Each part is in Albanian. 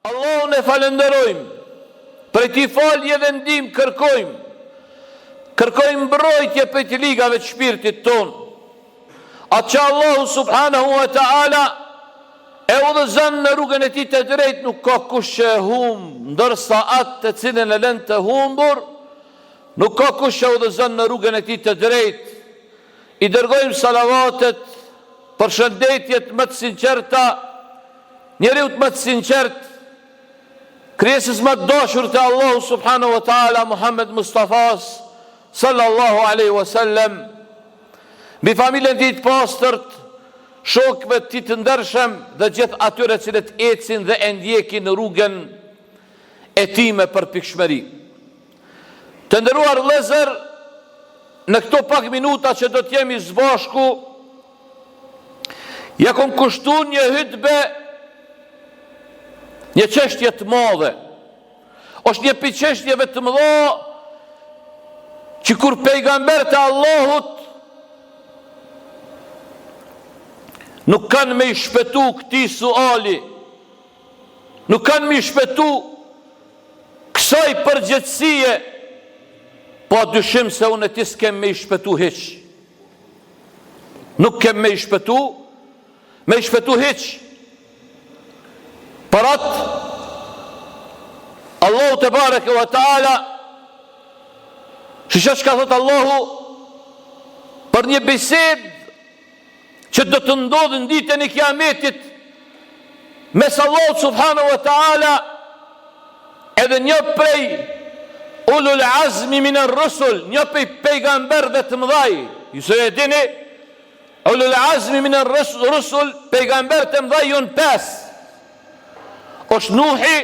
Allahun e falenderojmë, për ti falje dhe ndihmë kërkojmë mbrojtje për të ligave të shpirtit ton. Atë që Allahu subhanahu wa ta'ala e udhëzon në rrugën e tij të drejtë, nuk ka kush që e humb, ndërsa atë të cilën e lën të humbur, nuk ka kush që udhëzon në rrugën e tij të drejtë. I dërgojmë salavatet për shëndetjet më të sinqerta, njeriu më të sinqert, krijesës më të dashur të Allahu subhanahu wa ta'ala, Muhammed Mustafas sallallahu alaihi wasallam, mbi familjen e tij të pastërt, shokëve të tij të ndershëm dhe gjithë atyre cilët ecin dhe e ndjekin në rrugën e tij me përpikshmëri. Të nderuar vëllezër, në këto pak minuta që do të jemi së bashku, ja kom kushtuar një hutbe, një çështje të madhe. Është një pikë çështjeve të mëdha që kur pejgamberët e Allahut nuk kanë me i shpëtu këtij suali, nuk kanë me i shpëtu kësaj përgjithësie, pa dyshim se unë e ti s'kem me i shpëtu hiq. Nuk kem me i shpëtu hiq. Për atë, Allahu te bareke wa ta'ala, që ka thot Allahu, për një bised që do të ndodhë në ditën e kiametit, mes Allahu subhanahu wa ta'ala edhe një prej ulul azmi min ar-rusul, një prej pejgamberëve të mëdhaj. Ju se e dini, ulul azmi min ar-rusul, pejgamberët e mëdhaj janë 5. Është Nuhi,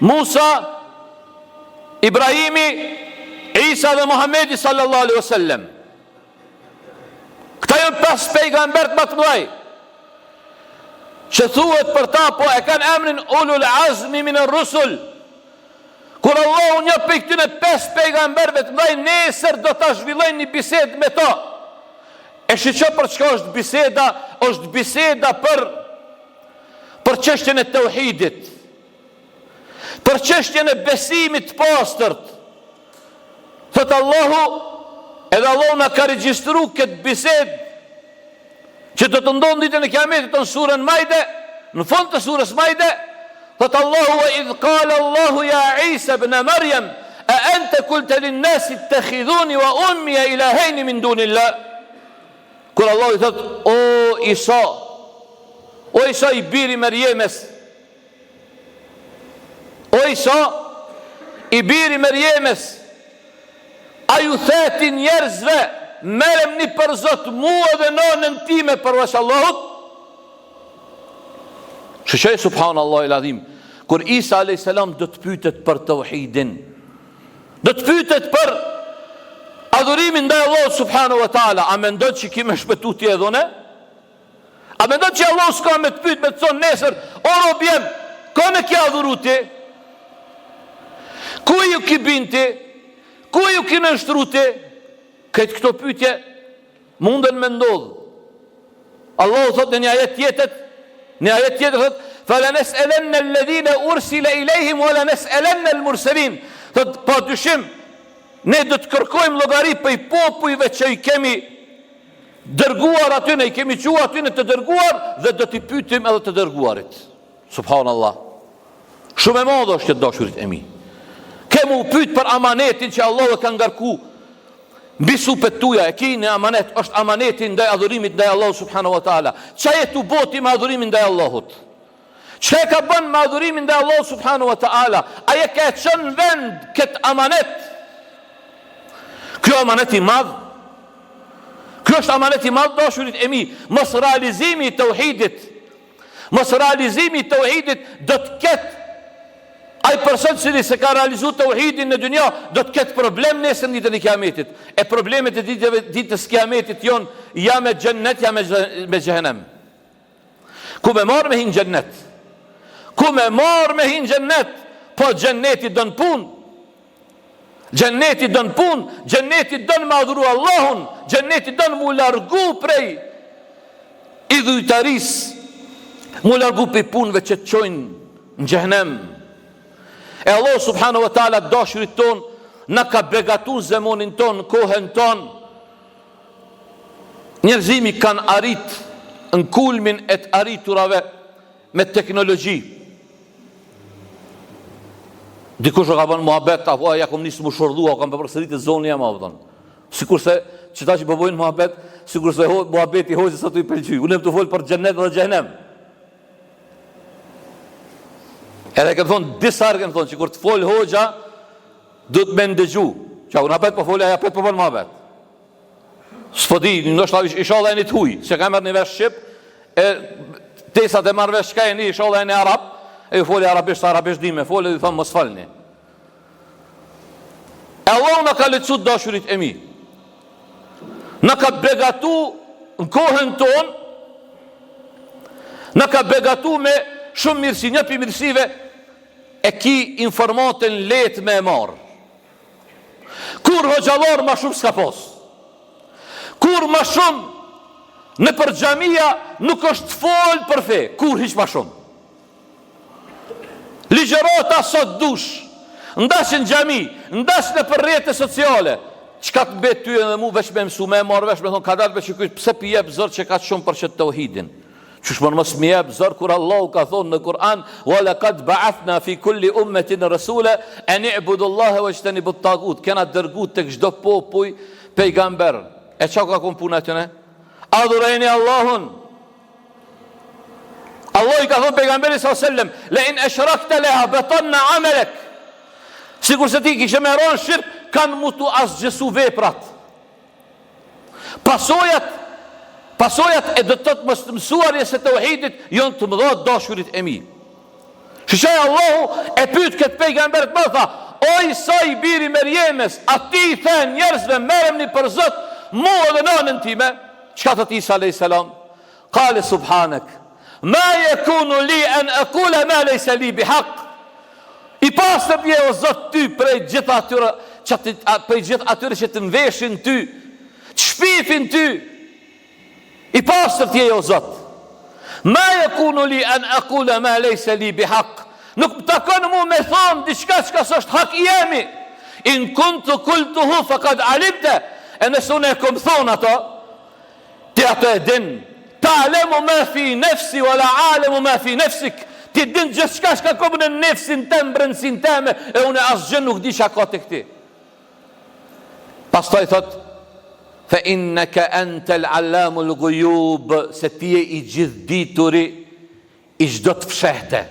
Musa, Ibrahimi, Isa dhe Muhamedi sallallahu alaihi wasallam. Këta janë 5 pejgamberët më të mëdhaj, që thuhet për ta, po e kanë emrin ulul azmi min ar-rusul. Kur Allahu një për këtyne 5 pejgamberëve të mëdhaj nesër do ta zhvillojnë një bisedë me ta. E shiqo për çka është biseda? Është biseda për çështjen e tauhidit, për çështjen e besimit të pastërt. Thot Allahu, edhe Allahu na ka regjistruar këtë bisedë që do të ndodhë ditën e kiametit në surën Maide, në fund të surës Maide. Thot Allahu, wa idh qala Allahu ya Isa ibn Maryam a anta qulta lin-nasi ittakhidhuni wa ummi ilahayn min dunillah. Kur Allahu i thot, o Isa i biri Merjemes, o Isa i biri Merjemes, a ju theti njerëzve, merem një për Zot mua dhe nonën time përveç Allahut? Shëshej subhanallahu il-azim, kur Isa a.s. do të pytet për tauhidin, do të pytet për adhurimin ndaj Allahut subhanahu wa ta'ala. A mendon që ki me shpëtu ti edhe une? A mendon që Allah s'ka me të pyet, me të thonë nesër, o rob jem, ka në kja adhuru ti? Ku ju ki binti? Ku ju ki nështru ti? Këtë këto pyetje munden me ndodhë. Allahu thot në një ajet tjetër thot, fala nes'alanna alladhina ursila ilayhim wala nes'alanna al-mursalin. Thot, pa dyshim, ne do të kërkojmë llogari për popujve që i kemi dërguar aty, ne i kemi qua aty në të dërguar, dhe do t'i pyetim edhe të dërguarit. Subhanallah. Shumë e madhe është këtë dashurit e mi. Kemu pyet për amanetin që Allah e ka ngarku mbi supet tuja, e kini amanet, është amanetin ndaj adhurimit ndaj Allahut subhanahu wa ta'ala. Qa jetu boti me adhurimin ndaj Allahut? Qa e ka bën me adhurimin ndaj Allahut subhanahu wa ta'ala? Aje ka e qënë vend këtë amanet? Kjo amanet i madh, kjo është amanet i madh, dashurit e mi. Mos realizimi i tauhidit do të ketë, ai person që se ka realizu tauhidin në dunja, do të ketë problem nesër në ditën e kiametit. E problemet e ditës kiametit janë ja me xhennet, ja me xhehenem. Ku me marrë me hinë xhennet? Ku me marrë me hinë xhennet? Po xhenneti don punë. Xhenneti don punë, xhenneti don me adhuru Allahun, xhenneti don mu largu prej idhujtaris, mu largu prej punëve që të çojnë në xhenem. E Allah subhanahu wa taala dashurit ton na ka begatu zemonin ton, kohën ton. Njerëzimi kanë arrit në kulmin e të arriturave me teknologji. Dikush ka bën muhabet, apo ja kom nisë më shordhua, kam përsëritë zonë jam avdon. Sikurse çita që bëjnë muhabet, sikurse muhabeti hoxhës sa tu i pëlqej. Unë të fol për xhennet dhe xhenem. Edhe këtë thonë, disa arë këtë thonë, që kur të folë hoxha, du të me ndëgju. Qa, unë apet për folë, aja apet për folë më apet. S'po di, nështë ishala e një të huj, që ka mërë një vesh Shqip, e tesat e marrë vesh shka e një, ishala e një Arab, e ju folë arabisht dime, folë e ju thonë mos falni. E Allah në ka lecu të dashurit e mi. Në ka begatu në kohën tonë, në ka begatu me shumë mirësi, një për mirësive, e ki informatën letë me e marë. Kur hoxhalor ma shumë s'ka pos. Kur ma shumë në për xhamia nuk është folë për fe. Kur hiq ma shumë. Ligjerata sot dush, ndash në xhami, ndash në për rrjete sociale. Qka të bet ty edhe mu veç me mësu me e marë veç me thonë ka dalë veç që kujtë pse pjep zërë që ka shumë për që të uhidin. Qësh më mos më jep zor kur Allahu ka thonë në Kur'an wa laqad ba'athna fi kulli ummatin rasula an i'budu Allaha wajtanibu at-taghut. Kena dërguar tek çdo popull pejgamber. E çka ka kon puna atyne? Adhurojeni Allahun. Allah i ka thonë pejgamberit sallallahu alaihi wasallam la in ashrakta la habatanna 'amalak. Sikur se ti kishe me ron shirk kanë mutu asgjësu veprat. Pasojat e do të të mësuarjes e të uhidit jonë të mëdha dashurit e mi. Shishaj Allahu e pyet këtë pejgambert më tha, oj sa i biri Merjemes, a ti i the njerëzve merremni për Zot, mua dhe nënën time, çka thot Isa alayhis salam? Qale subhanak, ma yakunu li an aqula ma laysa li bihaq. I pasër bje o Zot ty prej gjithë atyre që të nveshin ty, të shpifin ty, i pasër tje o Zot. Ma yakunu li an aqula ma laysa li bihaq. Nuk më takon mu me thonë diçka çka s'është hak i jemi. In kuntu qultuhu faqad alimta. E nëse unë e kom thonë ato, ti ato e din. Ta'lamu ma fi nafsi wa la a'lamu ma fi nafsik. Ti din gjithçka çka ka në nefsin tëm, brendsin tëme, e unë asgjë nuk di çka ka tek ti. Pastaj thot fa innaka antal allamul ghuyub, se ti je i gjithdituri i çdo të fshehte.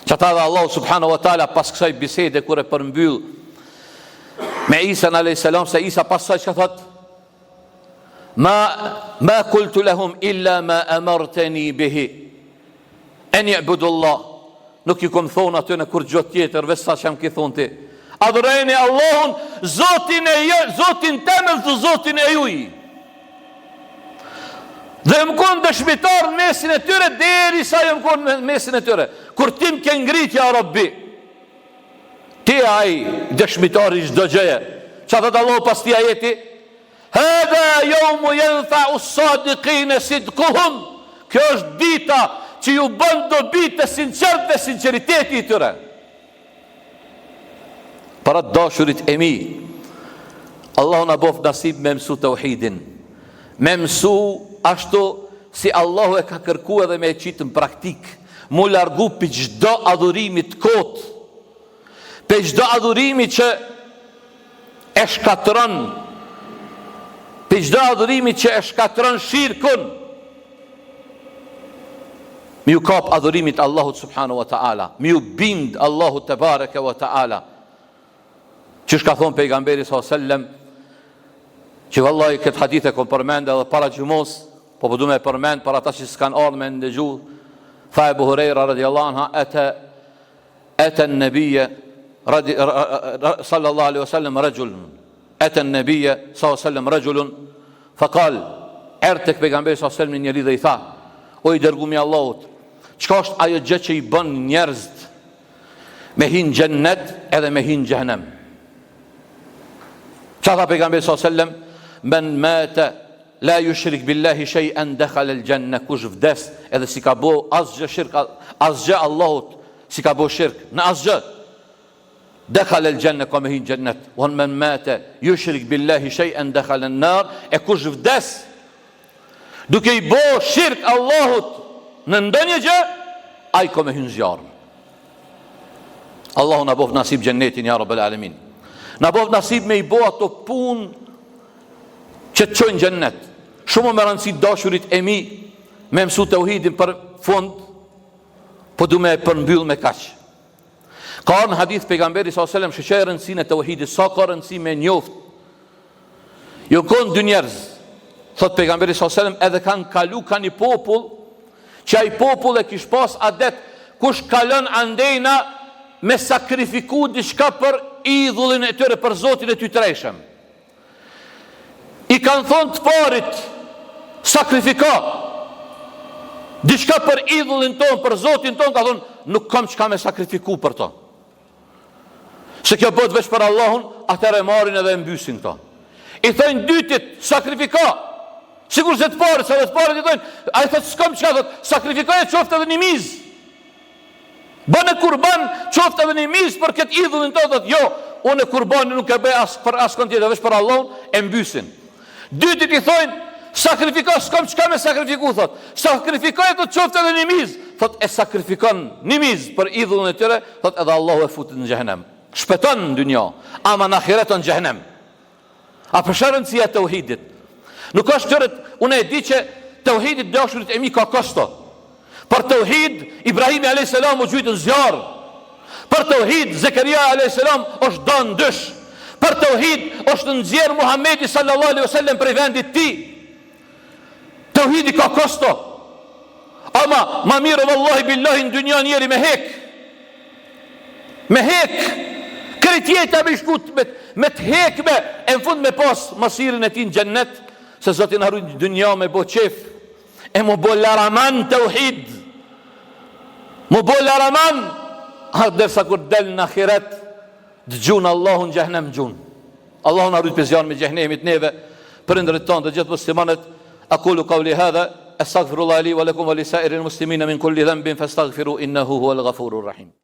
Çata dhe Allah subhanahu wa taala pas kësaj bisede kur e përmbyll me Isa alayhis salam, se Isa pasaj çka thot ma qultu lahum illa ma amartani bihi an ya'budu Allah. Nuk ju kom thonë aty në kur gjë tjetër veç sa çam ki thonë ti. Adhurojeni Allahun, Zotin temë dhe Zotin e juj. Dhe më konë dëshmitar në mesin e tyre, deri sa më konë në mesin e tyre. Kur tim ke ngritja, Rabbi, ti aj dëshmitar i çdo gjëje. Qa thët Allah pas ti ajeti? Hadha yawmu yanfa'u as-sadiqina sidquhum. Kjo është dita që ju bën dobi të sinqert dhe sinqeriteti i tyre. Para dashurit e mi, Allah në bof nasib me mësu të uhidin, me mësu ashtu si Allahu e ka kërku edhe me e qitë në praktik, mu largu për gjdo adhurimit kot, për gjdo adhurimi që e shkatron, për gjdo adhurimi që e shkatron shirkun, mi ju kap adhurimit Allahut subhanahu wa ta'ala, mi ju bind Allahut te bareke wa ta'ala. Qësh ka thonë pejgamberi s.a.s. që vallaj këtë hadith e kom përmend edhe para gjumos, po përdu me përmend para ta që s'kan ardhë me ndëgju, tha Ebu Hurejra radiallahu anha, ete në nebije sallallahu alaihi wasallam rajulun, ete në nebije sallallahu alaihi wasallam rajulun, faqal, erë tek pejgamberi s.a.s. një njëri dhe i tha, o i dërgumi Allahut, qka është ajo gjë që i bën njerëzt me hin gjennet edhe me hin gjehnem? Qa tha pejgamberi s.a.s. Men mete la yushrik billahi shay'an dakhala al-janna, kush vdes edhe si ka bo asgjë shirk, asgjë Allahut, si ka bo shirk në asgjë, dakhala al-janna, ka me hin xhennet. Wa man mata yushrik billahi shay'an dakhala an-nar, e kush vdes duke i bo shirk Allahut në ndonjë gjë, ai ka me hin zjarr. Allahu na bof nasib xhennetin ya rabbal alamin. Na bof nasib me i bo ato punë që të çojnë xhennet. Shumë më rëndësi dashurit e mi me mësu tauhidin për fund, po du me përmbyll me kaq. Ka në hadith pejgamberi sallallahu alajhi wasallam shëqe rëndësinë e tauhidit, sa ka rëndësi me njoft. Jo kon dy njerëz, thot pejgamberi sallallahu alajhi wasallam, edhe kanë kalu ka një popull, që ai popull e kish pas adet, kush kalon andejna me sakrifiku diçka për idhullin e tyre, për Zotin e ty trejshëm. I kanë thonë të parit, sakrifika diçka për idhullin ton, për Zotin ton, ka thonë, nuk kam çka me sakrifiku për to. Se kjo bëhet veç për Allahun, atëre marrin edhe e mbysin to. I thonë dytit, sakrifika, sigur se të parit, se dhe të parit i thonë, a i thotë, s'kam çka, thotë, sakrifika e qoftë edhe një mizë. Bënë kurban qoftë edhe një mizë për këtë idhullin ton, thotë, jo, unë e kurbani nuk e bëj për askon tjetër, veç për Allahun, e mbysin. Dytit i thonë, sakrifika, s'kam çka me sakrifiku, thot. Sakrifika e të qoftë edhe një mizë. Thot, e sakrifikon një mizë për idhullin e tyre, thot, edhe Allahu e futet në xhehenem. Shpëton në dunja, ama në ahiret në xhehenem. A për rëndësia e tauhidit. Nuk është tërët, unë e di që tauhidit dashurit e mi ka kosto. Për tauhid, Ibrahimi a.s. u gjujtë në zjarë. Për tauhid, Zekaria a.s. është donë dësh. Për tauhid, është nxjerr Muhamedi sallallahu alaihi wasallam prej vendit ti. Tauhidi ka kosto. Ama ma mirë vallahi billahi në dynja njeri me hek. Me hek. Kretjeta me shkut me të hekme, e në fund me pas masirin e ti në gjennet, se Zotin harru në dynja me bo qef, e mu bo laraman tauhid. Mu bo laraman, dërsa kur del në akhiret, dëgjun Allahun gjehnem gjun. Allahun harru të pezjan me gjehnemit neve, për ndërët tonë dhe gjithë muslimanet. أقول قولي هذا أستغفر الله لي ولكم ولسائر المسلمين من كل ذنب فاستغفروا إنه هو الغفور الرحيم.